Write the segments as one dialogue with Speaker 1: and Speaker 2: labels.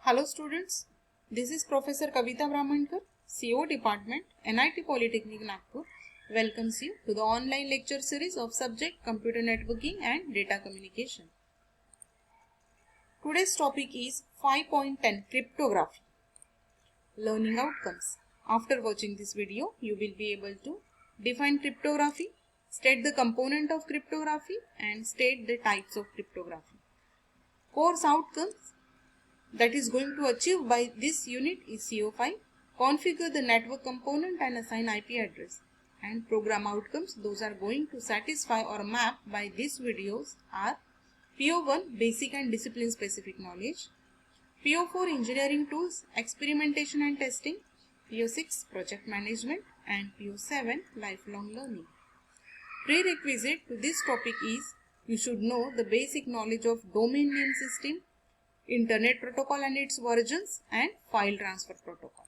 Speaker 1: Hello students, this is Professor Kavita Brahmankar, CO Department, NIT Polytechnic Nagpur, welcomes you to the online lecture series of subject Computer Networking and Data Communication. Today's topic is 5.10 Cryptography. Learning outcomes. After watching this video, you will be able to define cryptography, state the component of cryptography and state the types of cryptography. Course outcomes that is going to achieve by this unit is CO5, configure the network component and assign IP address. And program outcomes, those are going to satisfy or map by these videos are PO1 basic and discipline specific knowledge, PO4 engineering tools, experimentation and testing, PO6 project management and PO7 lifelong learning. Prerequisite to this topic is you should know the basic knowledge of domain name system, Internet protocol and its versions and file transfer protocol.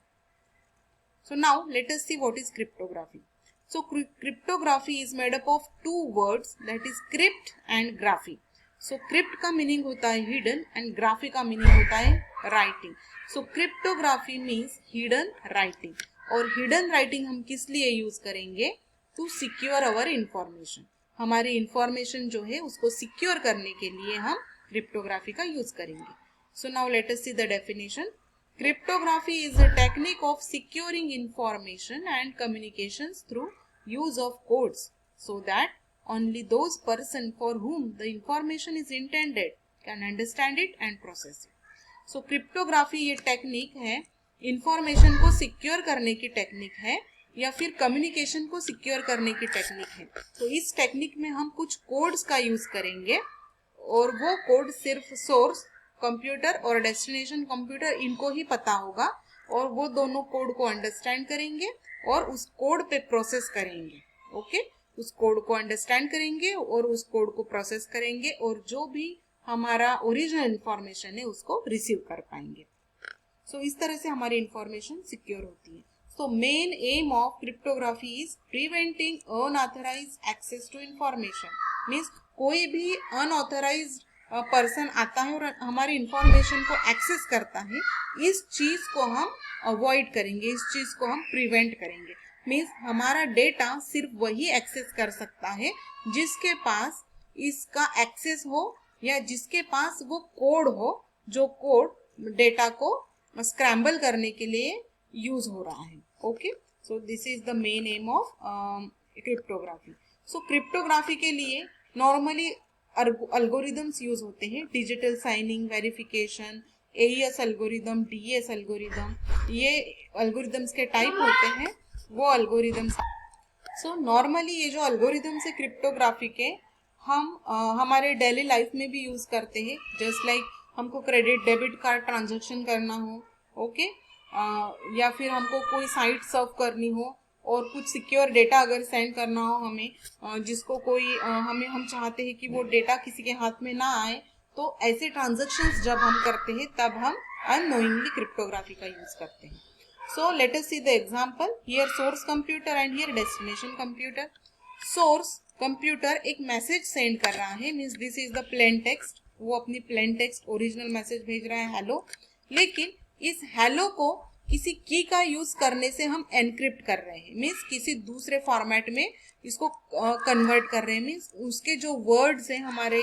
Speaker 1: So now let us see what is cryptography. So cryptography is made up of two words, that is crypt and graphy. So crypt का meaning होता है hidden and graphy का meaning होता है writing. So cryptography means hidden writing. और hidden writing हम किस लिए यूज करेंगे? To secure our information. हमारी information जो है उसको secure करने के लिए हम cryptography का यूज करेंगे. So now let us see the definition. Cryptography is a technique of securing information and communications through use of codes so that only those person for whom the information is intended can understand it and process it. So cryptography ये technique है, information को secure करने की technique है या फिर communication को secure करने की technique है. तो इस technique में हम कुछ codes का use करेंगे और वो code सिर्फ source कंप्यूटर और डेस्टिनेशन कंप्यूटर इनको ही पता होगा और वो दोनों कोड को अंडरस्टैंड करेंगे और उस कोड पे प्रोसेस करेंगे. ओके, उस कोड को अंडरस्टैंड करेंगे और उस कोड को प्रोसेस करेंगे और जो भी हमारा ओरिजिनल इंफॉर्मेशन है उसको रिसीव कर पाएंगे. सो इस तरह से हमारी इंफॉर्मेशन सिक्योर होती है. So main aim of cryptography is preventing unauthorised access to information. Means कोई भी अनऑथराइज्ड पर्सन आता है और हमारी इंफॉर्मेशन को एक्सेस करता है, इस चीज को हम अवॉइड करेंगे, इस चीज को हम प्रिवेंट करेंगे. मीन्स हमारा डेटा सिर्फ वही एक्सेस कर सकता है जिसके पास इसका एक्सेस हो या जिसके पास वो कोड हो जो कोड डेटा को स्क्रैम्बल करने के लिए यूज हो रहा है. Okay, so this is the main aim of cryptography. So cryptography के लिए नॉर्मली अल्गोरिदम्स यूज होते हैं. Digital signing, verification, AES algorithm, DS algorithm, ये एल्गोरिदम्स के टाइप होते हैं, वो एल्गोरिदम्स. सो नॉर्मली ये जो एल्गोरिदम्स है क्रिप्टोग्राफी के हम हमारे डेली लाइफ में भी यूज करते हैं. जस्ट लाइक हमको क्रेडिट डेबिट कार्ड ट्रांजैक्शन करना हो, ओके, या फिर हमको कोई साइट सर्व करनी हो और कुछ सिक्योर डेटा अगर सेंड करना हो हमें, जिसको कोई हम चाहते हैं कि वो डेटा किसी के हाथ में ना आए, तो ऐसे ट्रांजैक्शंस जब हम करते हैं तब हम अननोइंगली क्रिप्टोग्राफी का यूज करते हैं. So let us see the example. Here source computer and here destination computer. Source computer एक मैसेज सेंड कर रहा है, means this is the plain text. वो अपनी प्लेन टेक्स्ट ओरिजिनल मैसेज भेज रहा है, हेलो. लेकिन इस हेलो को किसी की का यूज करने से हम एनक्रिप्ट कर रहे हैं, मीन्स किसी दूसरे फॉर्मेट में इसको कन्वर्ट कर रहे हैं. मीन्स उसके जो वर्ड्स हैं हमारे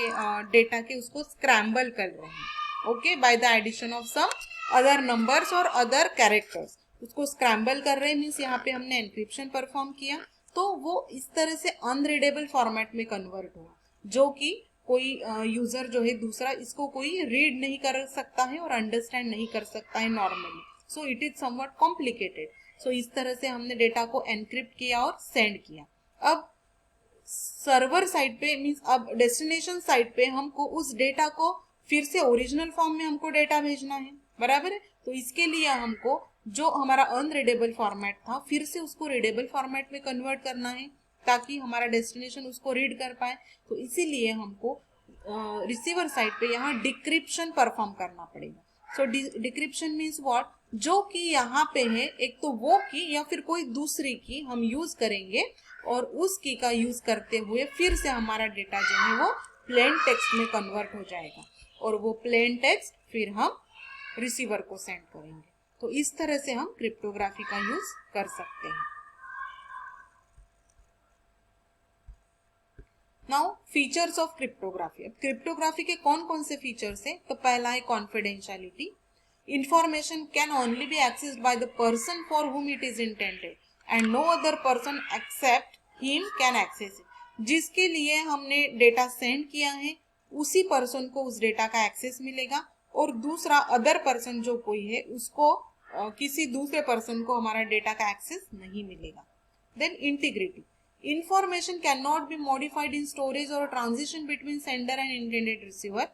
Speaker 1: डेटा के उसको स्क्रैम्बल कर रहे हैं. Okay, by the addition of some other numbers और अदर कैरेक्टर्स उसको स्क्रैम्बल कर रहे हैं. मीन्स यहाँ पे हमने एनक्रिप्शन परफॉर्म किया तो वो इस तरह से अनरीडेबल फॉर्मेट में कन्वर्ट हुआ जो कि कोई यूजर जो है दूसरा इसको कोई रीड नहीं कर सकता है और अंडरस्टैंड नहीं कर सकता है normally. So it is somewhat complicated. So इस तरह से हमने डेटा को एनक्रिप्ट किया और सेंड किया. अब सर्वर साइड पे मीन्स अब डेस्टिनेशन साइड पे हमको उस डेटा को फिर से ओरिजिनल फॉर्म में हमको डेटा भेजना है, बराबर है. तो इसके लिए हमको जो हमारा अनरीडेबल फॉर्मेट था फिर से उसको रीडेबल फॉर्मेट में कन्वर्ट करना है ताकि हमारा डेस्टिनेशन उसको रीड कर पाए. तो इसीलिए हमको रिसीवर साइड पे यहाँ डिक्रिप्शन परफॉर्म करना पड़ेगा. सो डिक्रिप्शन मीन्स व्हाट, जो कि यहाँ पे है एक तो वो की या फिर कोई दूसरी की हम यूज करेंगे और उस की का यूज करते हुए फिर से हमारा डेटा जो है वो प्लेन टेक्स्ट में कन्वर्ट हो जाएगा और वो प्लेन टेक्स्ट फिर हम रिसीवर को सेंड करेंगे। तो इस तरह से हम क्रिप्टोग्राफी का यूज कर सकते हैं। Now features of cryptography. अब क्रिप्टोग्राफी के कौन कौन से फीचर्स हैं? तो पहला है confidentiality. Information can only be accessed by the person for whom it is intended and no other person except him can access it. जिसके लिए हमने डेटा सेंड किया है उसी पर्सन को उस डेटा का एक्सेस मिलेगा और दूसरा अदर पर्सन जो कोई है उसको किसी दूसरे पर्सन को हमारा डेटा का एक्सेस नहीं मिलेगा। Then integrity. Information cannot be modified in storage or transition between sender and intended receiver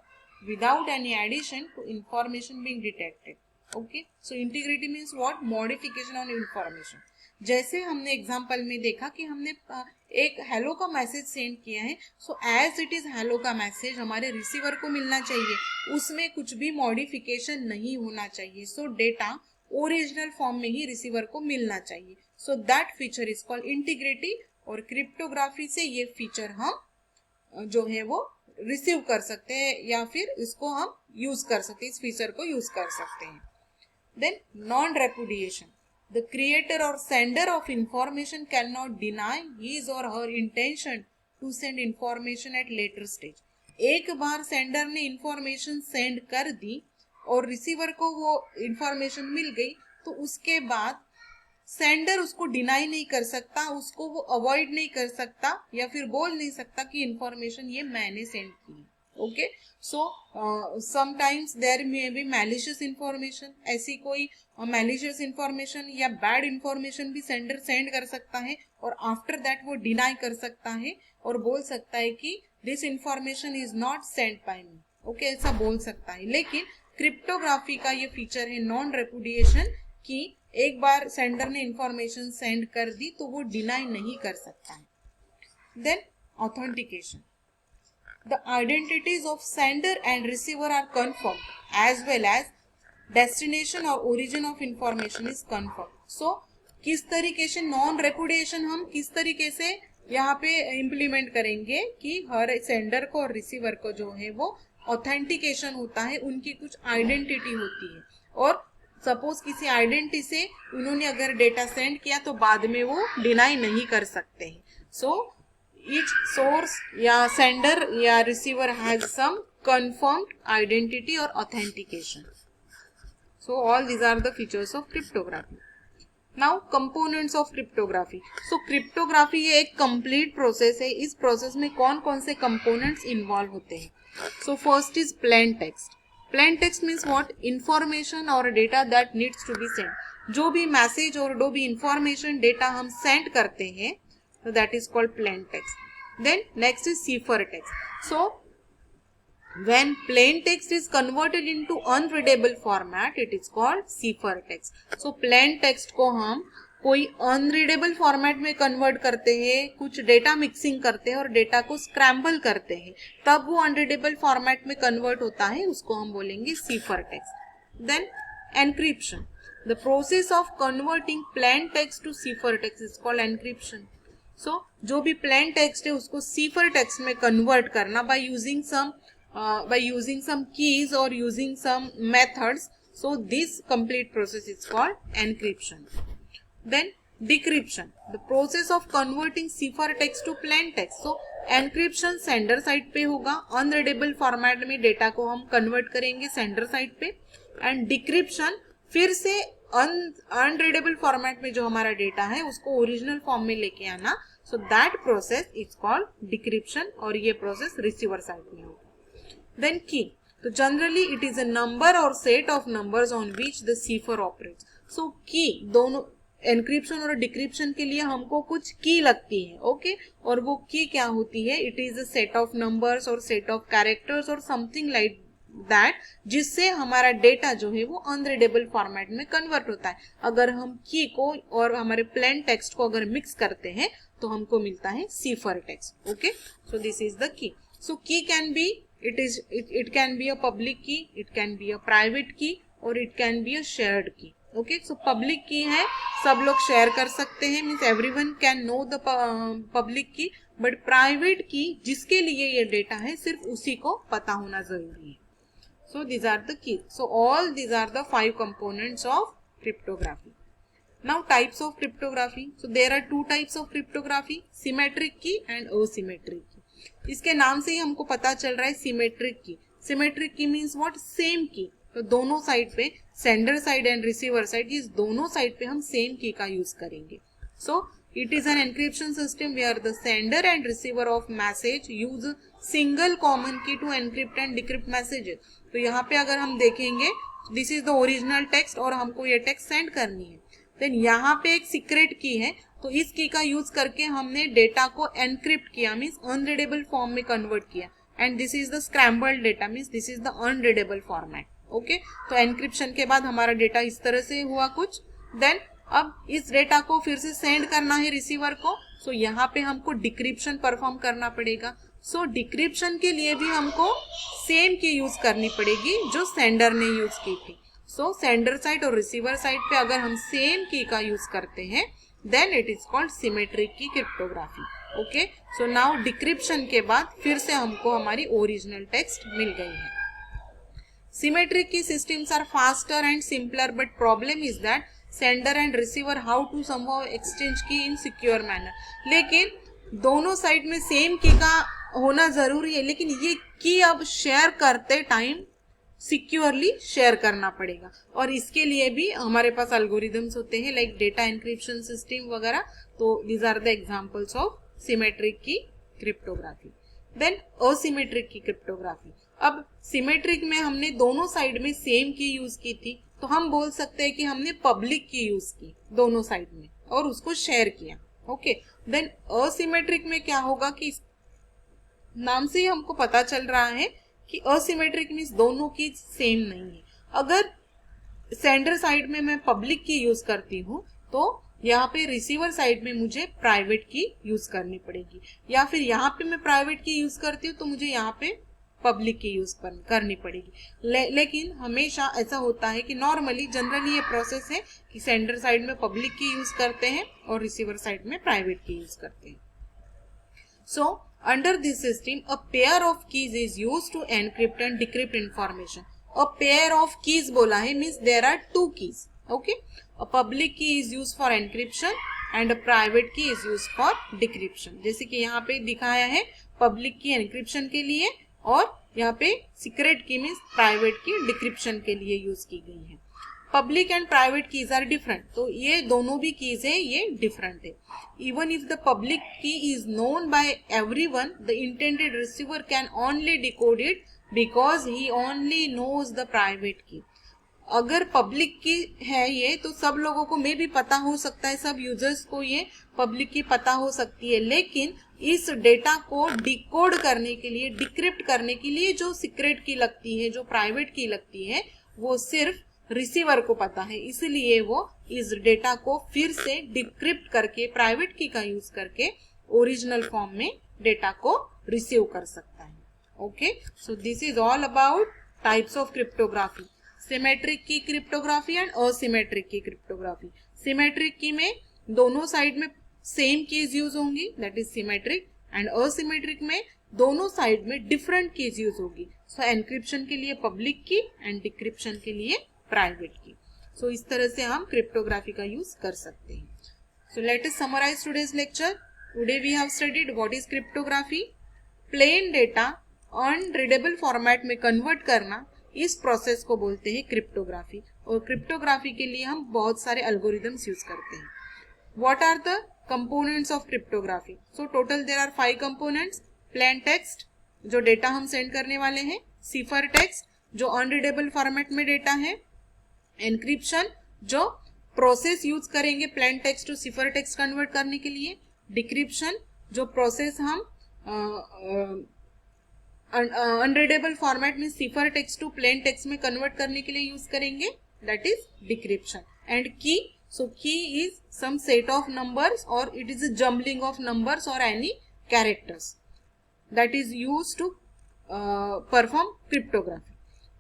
Speaker 1: without any addition to information being detected. Okay, so integrity means what? Modification on information. जैसे हमने example में देखा कि हमने एक hello का message send किया है, so as it is hello का मैसेज हमारे रिसीवर को मिलना चाहिए, उसमें कुछ भी मॉडिफिकेशन नहीं होना चाहिए। सो डेटा ओरिजिनल फॉर्म में ही रिसीवर को मिलना चाहिए। So that feature is called integrity और क्रिप्टोग्राफी से ये फीचर हम जो है वो रिसीव कर सकते हैं या फिर इसको हम यूज कर सकते हैं, इस फीचर को यूज कर सकते हैं। Then non repudiation. The creator और sender of information can not deny his or her intention to send information at later stage. एक बार सेंडर ने इंफॉर्मेशन सेंड कर दी और रिसीवर को वो इंफॉर्मेशन मिल गई तो उसके बाद सेंडर उसको डिनाई नहीं कर सकता, उसको वो अवॉइड नहीं कर सकता या फिर बोल नहीं सकता कि इंफॉर्मेशन ये मैंने सेंड की। Okay, so sometimes there may be malicious information. ऐसी कोई मैलिशियस इंफॉर्मेशन या बैड इंफॉर्मेशन भी सेंडर सेंड कर सकता है और आफ्टर दैट वो डिनाई कर सकता है और बोल सकता है कि this information is not send by me. Okay, ऐसा बोल सकता है। लेकिन क्रिप्टोग्राफी का ये फीचर है नॉन रेपुडिएशन कि एक बार सेंडर ने इंफॉर्मेशन सेंड कर दी तो वो डिनाई नहीं कर सकता है। Then authentication. The identities of sender and receiver are confirm as well as destination और origin of information is confirm. So किस तरीके से नॉन रेपुडिएशन हम किस तरीके से यहाँ पे इम्प्लीमेंट करेंगे कि हर सेंडर को और रिसीवर को जो है वो ऑथेंटिकेशन होता है, उनकी कुछ आइडेंटिटी होती है और सपोज किसी आइडेंटिटी से उन्होंने अगर डेटा सेंड किया तो बाद में वो डिनाई नहीं कर सकते हैं। सो ईच सोर्स या सेंडर या receiver has some confirmed identity और authentication. So all these are the features of cryptography. Now components of cryptography. So cryptography ये एक कंप्लीट प्रोसेस है। इस प्रोसेस में कौन कौन से कंपोनेंट्स इन्वॉल्व होते हैं? So first is plain text. Plain text means what? Information और data that needs to be send. जो भी मैसेज और जो भी इंफॉर्मेशन डेटा हम सेंड करते हैं तो that is called plain text. Then next is cipher text. So when plain text is converted into unreadable format it is called cipher text. So plain text को हम कोई अनरीडेबल फॉर्मेट में convert करते हैं, कुछ डेटा मिक्सिंग करते हैं और डेटा को स्क्रैम्बल करते हैं, तब वो अनरीडेबल फॉर्मेट में कन्वर्ट होता है, उसको हम बोलेंगे cipher text. Then encryption. The process of converting plain text to cipher text is called encryption. So जो भी प्लेन टेक्स्ट है उसको सीफर टेक्स्ट में कन्वर्ट करना by using some keys or using some methods. So this complete process is called encryption. Then decryption, the process of converting cipher text to plain text. So encryption sender side पे होगा, unreadable format में data को हम convert करेंगे sender side पे, and decryption फिर से unreadable format में जो हमारा डेटा है उसको original form में लेके आना. So that process is called decryption और ये process receiver side में होगा. Then key. So generally it is a number or set of numbers on which the cipher operates. So key दोनों encryption और decryption के लिए हमको कुछ key लगती है, okay? और वो key क्या होती है? It is a set of numbers or set of characters or something like that जिससे हमारा डेटा जो है वो अनरीडेबल फॉर्मेट में कन्वर्ट होता है. अगर हम की को और हमारे प्लेन टेक्स्ट को अगर मिक्स करते हैं तो हमको मिलता है cipher text. Okay, so this is the key. So key can be it can be a public key, it can be a private key or it can be a shared key. Okay, so public key है, सब लोग share कर सकते हैं, means everyone can know the public key, but private key जिसके लिए ये data है सिर्फ उसी को पता होना जरूरी है. So these are the keys. So all these are the 5 components of cryptography. Now types of cryptography. So there are 2 types of cryptography, symmetric key and asymmetric key. इसके नाम से ही हमको पता चल रहा है symmetric key. Symmetric key means what? Same key. तो दोनों साइड पे, sender side and receiver side, इस दोनों साइड पे हम सेम की का यूज करेंगे. सो it is an encryption system where the sender and receiver of message use single common key to encrypt and decrypt messages. तो यहाँ पे अगर हम देखेंगे, this is the original text और हमको ये टेक्स्ट सेंड करनी है. देन यहाँ पे एक सीक्रेट की है, तो इस की का यूज करके हमने डेटा को एनक्रिप्ट किया, मीन्स अनरीडेबल फॉर्म में कन्वर्ट किया. And this is the scrambled data, means this is the unreadable format. Okay, तो एनक्रिप्शन के बाद हमारा डेटा इस तरह से हुआ कुछ. देन अब इस डेटा को फिर से सेंड करना है रिसीवर को. सो यहाँ पे हमको डिक्रिप्शन परफॉर्म करना पड़ेगा. सो डिक्रिप्शन के लिए भी हमको सेम की यूज करनी पड़ेगी जो सेंडर ने यूज की थी. सो सेंडर साइड और रिसीवर साइड पे अगर हम सेम की का यूज करते हैं, then it is called symmetric key cryptography. Okay, so now decryption के बाद फिर से हमको हमारी ओरिजिनल टेक्स्ट मिल गई है. Symmetric key systems are faster and simpler, but problem is that sender and receiver how to somehow exchange key in secure manner. लेकिन दोनों साइड में सेम की का होना जरूरी है, लेकिन ये की अब शेयर करते टाइम सिक्योरली शेयर करना पड़ेगा. और इसके लिए भी हमारे पास एल्गोरिदम्स होते हैं, लाइक डेटा एनक्रिप्शन सिस्टम वगैरह. तो these are the examples of symmetric key cryptography. Then asymmetric key cryptography. अब सिमेट्रिक में हमने दोनों साइड में सेम की यूज की थी, तो हम बोल सकते हैं कि हमने पब्लिक की यूज की दोनों साइड में और उसको शेयर किया. ओके, देन असिमेट्रिक में क्या होगा कि नाम से ही हमको पता चल रहा है कि असिमेट्रिक मीन्स दोनों की सेम नहीं है. अगर सेंडर साइड में मैं पब्लिक की यूज करती हूँ, तो यहाँ पे रिसीवर साइड में मुझे प्राइवेट की यूज करनी पड़ेगी, या फिर यहाँ पे मैं प्राइवेट की यूज करती हूँ तो मुझे यहाँ पे पब्लिक की यूज करनी पड़ेगी. लेकिन हमेशा ऐसा होता है कि नॉर्मली जनरली ये प्रोसेस है कि सेंडर साइड में पब्लिक की यूज करते हैं और रिसीवर साइड में प्राइवेट की यूज करते हैं. सो under this system, a pair of keys is used to encrypt and decrypt information. A pair of keys बोला है means there are 2 keys. Okay, a public key is used for encryption and a private key is used for decryption. जैसे कि यहाँ पे दिखाया है public key encryption के लिए और यहाँ पे secret key means private key decryption के लिए यूज की गई है. Public and private keys are different. तो ये दोनों भी कीज है, ये डिफरेंट है. Even if the public key is known by everyone, the intended receiver can only decode it because he only knows the private key. अगर public की है ये, तो सब लोगों को मे भी पता हो सकता है, सब यूजर्स को ये पब्लिक की पता हो सकती है, लेकिन इस डेटा को डिकोड करने के लिए, डिक्रिप्ट करने के लिए जो सीक्रेट की लगती है, जो प्राइवेट की लगती है, वो सिर्फ रिसीवर को पता है. इसलिए वो इस डेटा को फिर से डिक्रिप्ट करके, प्राइवेट की का यूज करके ओरिजिनल फॉर्म में डेटा को रिसीव कर सकता है. Okay, so this is all about types of cryptography. Symmetric key cryptography and asymmetric key cryptography. Symmetric की में दोनों साइड में सेम कीज यूज होंगी, that is symmetric. And asymmetric में दोनों साइड में डिफरेंट कीज यूज होगी. सो एनक्रिप्शन के लिए पब्लिक की एंड डिक्रिप्शन के लिए प्राइवेट की. सो इस तरह से हम क्रिप्टोग्राफी का यूज कर सकते हैं. So let us summarise today's lecture. Today we have studied what is cryptography. Plain data unreadable format में कन्वर्ट करना, इस प्रोसेस को बोलते हैं क्रिप्टोग्राफी. और क्रिप्टोग्राफी के लिए हम बहुत सारे एल्गोरिदम्स यूज करते हैं. What are the components of cryptography? So total there are 5 components. Plain text, जो डेटा हम सेंड करने वाले हैं. सिफर टेक्स्ट, जो अनरीडेबल फॉर्मेट में डेटा है. एनक्रिप्शन, जो प्रोसेस यूज करेंगे plain text to cipher text convert करने के लिए. डिक्रिप्शन, जो प्रोसेस हम अनरीडेबल फॉर्मेट में सिफर टेक्स्ट टू प्लेन टेक्स्ट में कन्वर्ट करने के लिए यूज करेंगे, that is decryption. And key, so key is some set of numbers और it is a jumbling of numbers और any characters that is used to perform cryptography.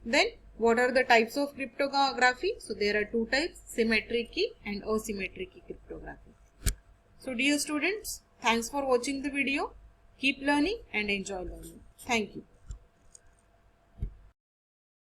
Speaker 1: Then what are the types of cryptography? So there are 2 types, symmetric key and asymmetric key cryptography. So dear students, thanks for watching the video. Keep learning and enjoy learning. Thank you.